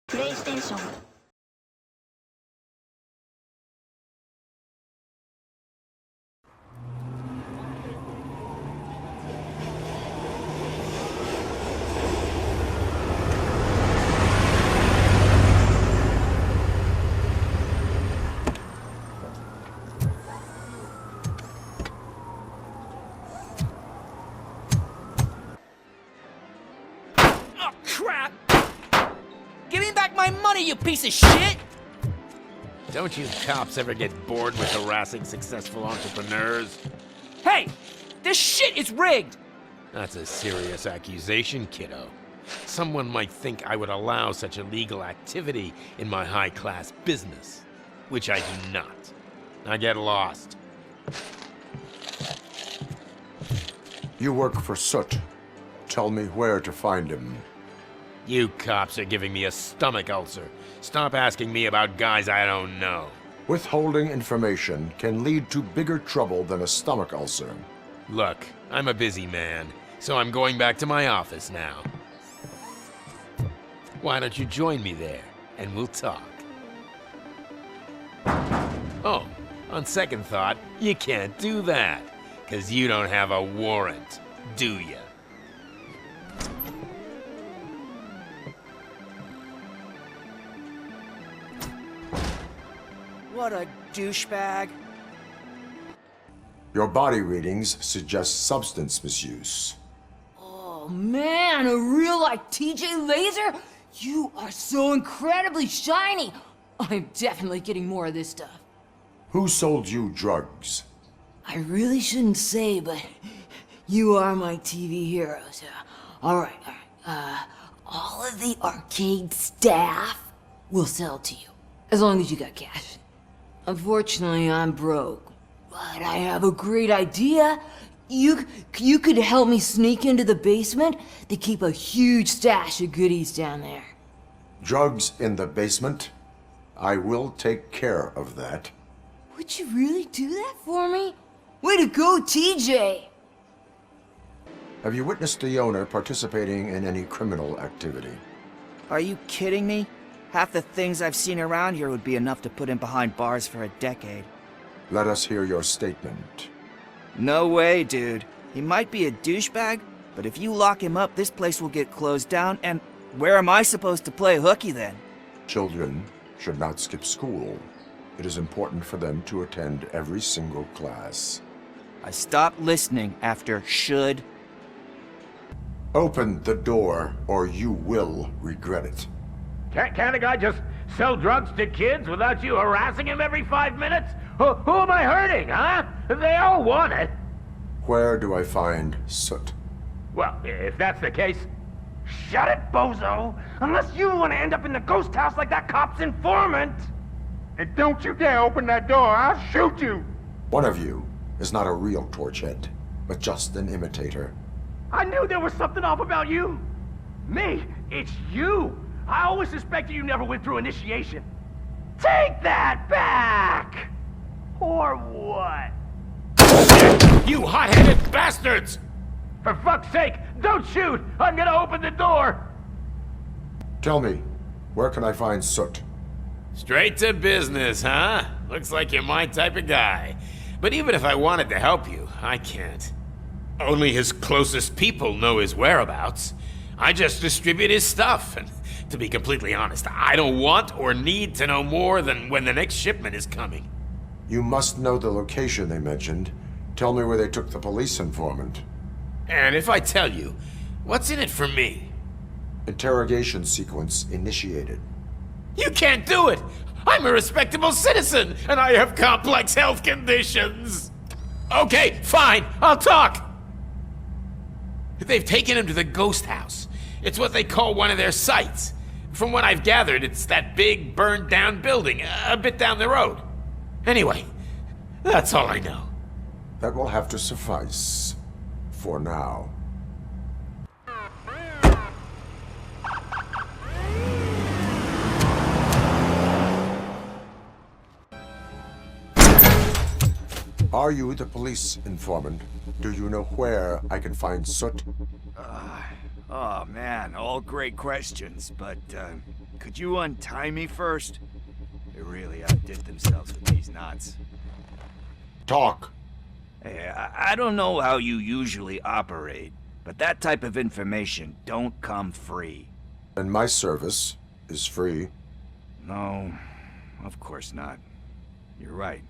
プレイステーション Oh, crap! Give me back my money, you piece of shit! Don't you cops ever get bored with harassing successful entrepreneurs? Hey! This shit is rigged! That's a serious accusation, kiddo. Someone might think I would allow such illegal activity in my high-class business, which I do not. Now get lost. You work for Soot. Tell me where to find him. You cops are giving me a stomach ulcer. Stop asking me about guys I don't know. Withholding information can lead to bigger trouble than a stomach ulcer. Look, I'm a busy man, so I'm going back to my office now. Why don't you join me there, and we'll talk. Oh, on second thought, you can't do that, 'cause you don't have a warrant, do ya? What a douchebag. Your body readings suggest substance misuse. Oh man, a real like TJ Laser? You are so incredibly shiny! I'm definitely getting more of this stuff. Who sold you drugs? I really shouldn't say, but you are my TV heroes. Alright. All of the arcade staff will sell to you, as long as you got cash. Unfortunately, I'm broke, but I have a great idea. You could help me sneak into the basement. They keep a huge stash of goodies down there. Drugs in the basement? I will take care of that. Would you really do that for me? Way to go, TJ! Have you witnessed the owner participating in any criminal activity? Are you kidding me? Half the things I've seen around here would be enough to put him behind bars for a decade. Let us hear your statement. No way, dude. He might be a douchebag, but if you lock him up, this place will get closed down, and where am I supposed to play hooky then? Children should not skip school. It is important for them to attend every single class. I stopped listening after should. Open the door, or you will regret it. Can't a guy just sell drugs to kids without you harassing him every 5 minutes? Who am I hurting, huh? They all want it. Where do I find Soot? Well, if that's the case, shut it, bozo! Unless you want to end up in the ghost house like that cop's informant! And don't you dare open that door, I'll shoot you! One of you is not a real torchhead, but just an imitator. I knew there was something off about you! Me? It's you! I always suspected you never went through initiation. Take that back! Or what? You hot-headed bastards! For fuck's sake, don't shoot! I'm gonna open the door! Tell me, where can I find Soot? Straight to business, huh? Looks like you're my type of guy. But even if I wanted to help you, I can't. Only his closest people know his whereabouts. I just distribute his stuff, and to be completely honest, I don't want or need to know more than when the next shipment is coming. You must know the location they mentioned. Tell me where they took the police informant. And if I tell you, what's in it for me? Interrogation sequence initiated. You can't do it! I'm a respectable citizen, and I have complex health conditions! Okay, fine, I'll talk! They've taken him to the ghost house. It's what they call one of their sites. From what I've gathered, it's that big, burned-down building, a bit down the road. Anyway, that's all I know. That will have to suffice. For now. Are you the police informant? Do you know where I can find Soot? Oh man, all great questions, but could you untie me first? They really outdid themselves with these knots. Talk. Hey, I don't know how you usually operate, but that type of information don't come free. And my service is free. No, of course not. You're right.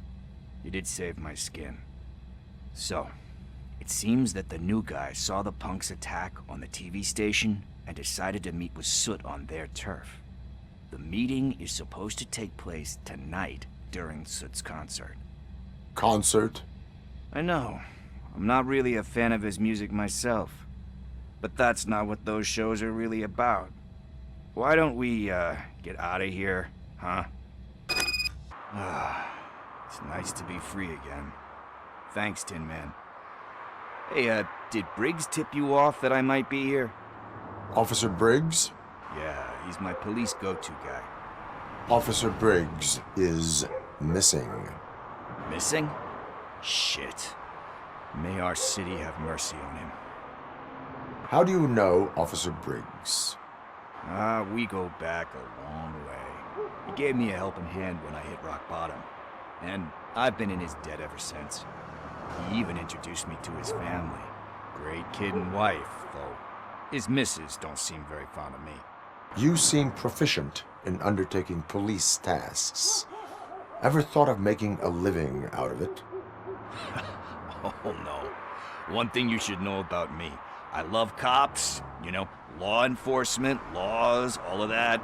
You did save my skin. So, it seems that the new guy saw the punks attack on the TV station and decided to meet with Soot on their turf. The meeting is supposed to take place tonight during Soot's concert. Concert? I know. I'm not really a fan of his music myself. But that's not what those shows are really about. Why don't we, get out of here, huh? It's nice to be free again. Thanks, Tin Man. Hey, did Briggs tip you off that I might be here? Officer Briggs? Yeah, he's my police go-to guy. Officer Briggs is missing. Missing? Shit. May our city have mercy on him. How do you know Officer Briggs? We go back a long way. He gave me a helping hand when I hit rock bottom. And I've been in his debt ever since. He even introduced me to his family. Great kid and wife, though his missus don't seem very fond of me. You seem proficient in undertaking police tasks. Ever thought of making a living out of it? Oh no. One thing you should know about me. I love cops, you know, law enforcement, laws, all of that.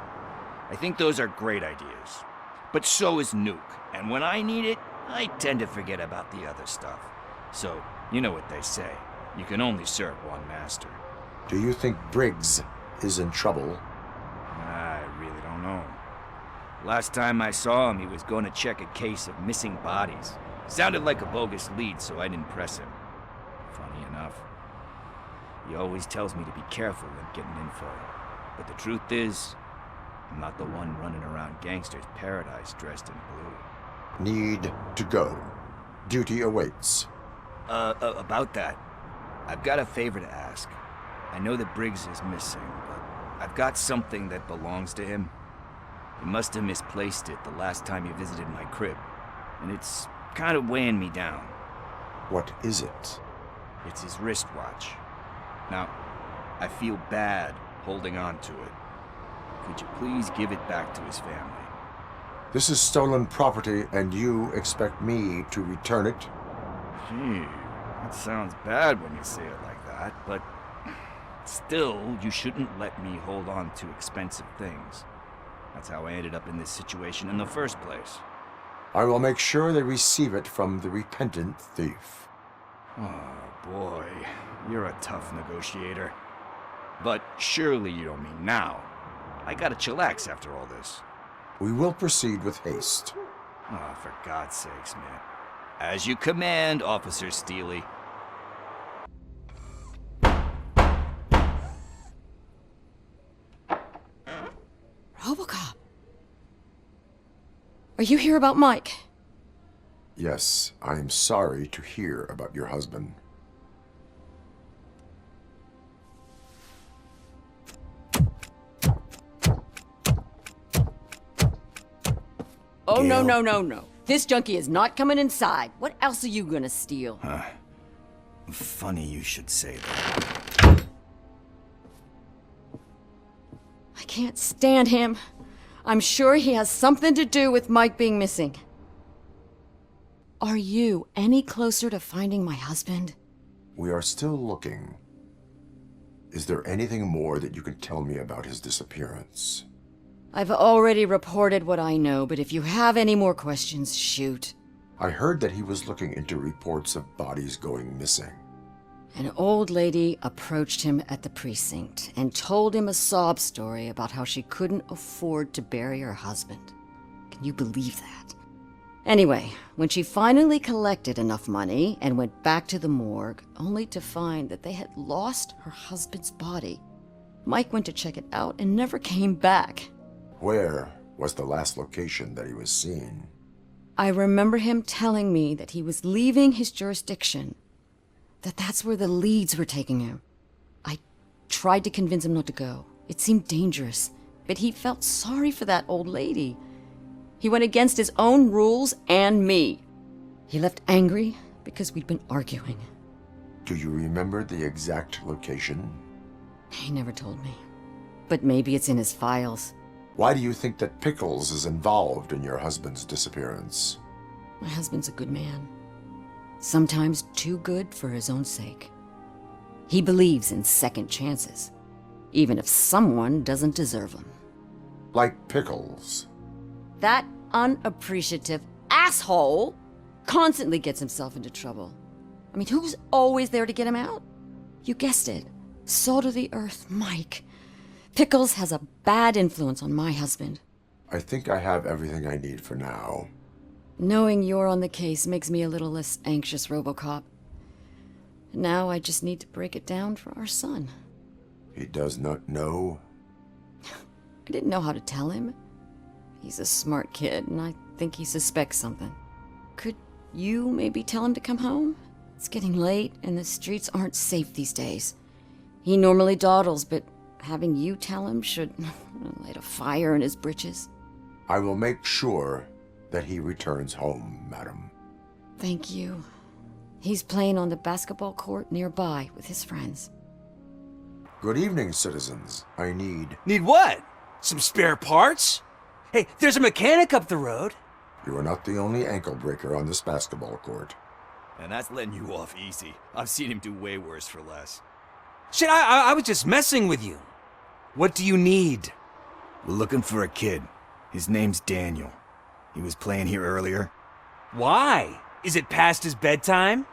I think those are great ideas. But so is Nuke, and when I need it, I tend to forget about the other stuff. So, you know what they say. You can only serve one master. Do you think Briggs is in trouble? I really don't know. Last time I saw him, he was going to check a case of missing bodies. Sounded like a bogus lead, so I didn't press him. Funny enough. He always tells me to be careful when getting info. But the truth is, I'm not the one running around gangsters' paradise dressed in blue. Need to go. Duty awaits. About that, I've got a favor to ask. I know that Briggs is missing, but I've got something that belongs to him. He must have misplaced it the last time he visited my crib, and it's kind of weighing me down. What is it? It's his wristwatch. Now, I feel bad holding on to it. Could you please give it back to his family? This is stolen property, and you expect me to return it? Gee, that sounds bad when you say it like that, but still, you shouldn't let me hold on to expensive things. That's how I ended up in this situation in the first place. I will make sure they receive it from the repentant thief. Oh boy, you're a tough negotiator. But surely you don't mean now. I gotta chillax after all this. We will proceed with haste. Oh, for God's sakes, man. As you command, Officer Steely. RoboCop. Are you here about Mike? Yes, I am sorry to hear about your husband. Oh, Gail. no. This junkie is not coming inside. What else are you gonna steal? Funny you should say that. I can't stand him. I'm sure he has something to do with Mike being missing. Are you any closer to finding my husband? We are still looking. Is there anything more that you can tell me about his disappearance? I've already reported what I know, but if you have any more questions, shoot. I heard that he was looking into reports of bodies going missing. An old lady approached him at the precinct and told him a sob story about how she couldn't afford to bury her husband. Can you believe that? Anyway, when she finally collected enough money and went back to the morgue, only to find that they had lost her husband's body, Mike went to check it out and never came back. Where was the last location that he was seen? I remember him telling me that he was leaving his jurisdiction, that's where the leads were taking him. I tried to convince him not to go. It seemed dangerous, but he felt sorry for that old lady. He went against his own rules and me. He left angry because we'd been arguing. Do you remember the exact location? He never told me. But maybe it's in his files. Why do you think that Pickles is involved in your husband's disappearance? My husband's a good man. Sometimes too good for his own sake. He believes in second chances, even if someone doesn't deserve them. Like Pickles. That unappreciative asshole constantly gets himself into trouble. I mean, who's always there to get him out? You guessed it. Salt of the earth, Mike. Pickles has a bad influence on my husband. I think I have everything I need for now. Knowing you're on the case makes me a little less anxious, RoboCop. Now I just need to break it down for our son. He does not know? I didn't know how to tell him. He's a smart kid, and I think he suspects something. Could you maybe tell him to come home? It's getting late, and the streets aren't safe these days. He normally dawdles, but having you tell him should light a fire in his britches. I will make sure that he returns home, madam. Thank you. He's playing on the basketball court nearby with his friends. Good evening, citizens. I need... Need what? Some spare parts? Hey, there's a mechanic up the road. You are not the only ankle breaker on this basketball court. And that's letting you off easy. I've seen him do way worse for less. Shit, I was just messing with you. What do you need? We're looking for a kid. His name's Daniel. He was playing here earlier. Why? Is it past his bedtime?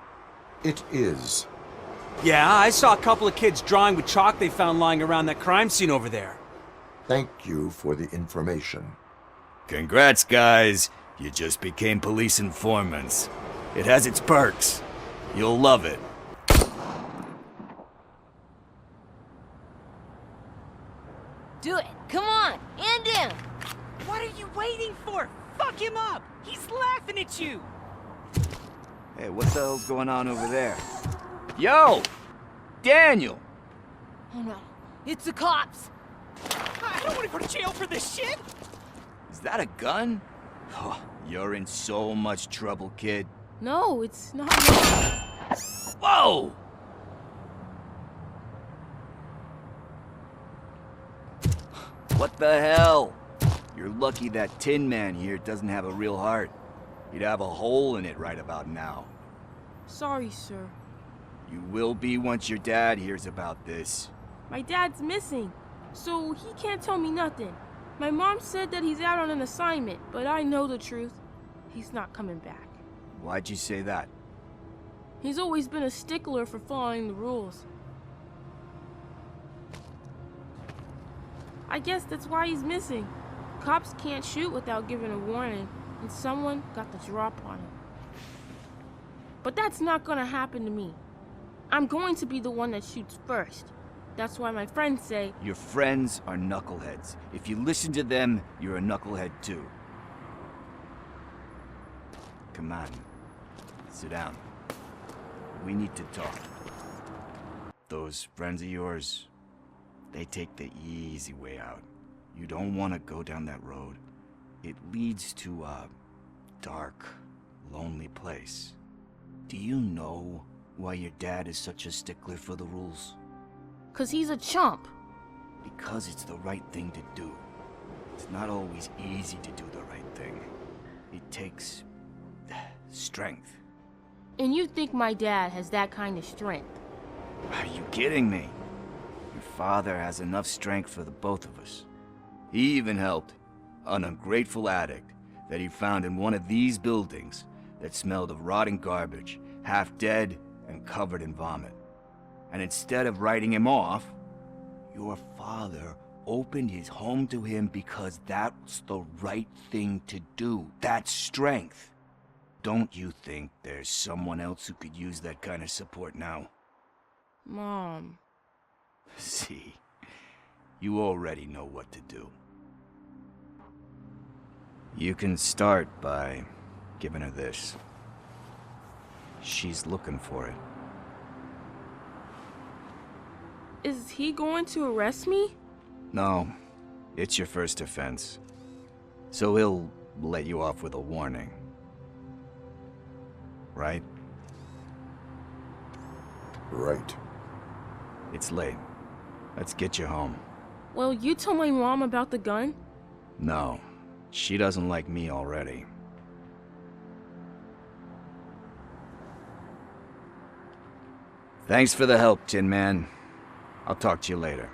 It is. Yeah, I saw a couple of kids drawing with chalk they found lying around that crime scene over there. Thank you for the information. Congrats, guys. You just became police informants. It has its perks. You'll love it. Do it. Come on. And down. What are you waiting for? Fuck him up! He's laughing at you! Hey, what the hell's going on over there? Yo! Daniel! Oh no. It's the cops. I don't want to go to jail for this shit! Is that a gun? Oh, you're in so much trouble, kid. No, it's not. Whoa! What the hell? You're lucky that Tin Man here doesn't have a real heart. He'd have a hole in it right about now. Sorry, sir. You will be once your dad hears about this. My dad's missing, so he can't tell me nothing. My mom said that he's out on an assignment, but I know the truth. He's not coming back. Why'd you say that? He's always been a stickler for following the rules. I guess that's why he's missing. Cops can't shoot without giving a warning, and someone got the drop on him. But that's not gonna happen to me. I'm going to be the one that shoots first. That's why my friends say... Your friends are knuckleheads. If you listen to them, you're a knucklehead too. Come on. Sit down. We need to talk. Those friends of yours, they take the easy way out. You don't want to go down that road. It leads to a dark, lonely place. Do you know why your dad is such a stickler for the rules? 'Cause he's a chump. Because it's the right thing to do. It's not always easy to do the right thing. It takes strength. And you think my dad has that kind of strength? Are you kidding me? Your father has enough strength for the both of us. He even helped an ungrateful addict that he found in one of these buildings that smelled of rotting garbage, half dead and covered in vomit. And instead of writing him off, your father opened his home to him because that's the right thing to do. That's strength. Don't you think there's someone else who could use that kind of support now? Mom. See, you already know what to do. You can start by giving her this. She's looking for it. Is he going to arrest me? No, it's your first offense. So he'll let you off with a warning. Right? Right. It's late. Let's get you home. Well, you told my mom about the gun? No, she doesn't like me already. Thanks for the help, Tin Man. I'll talk to you later.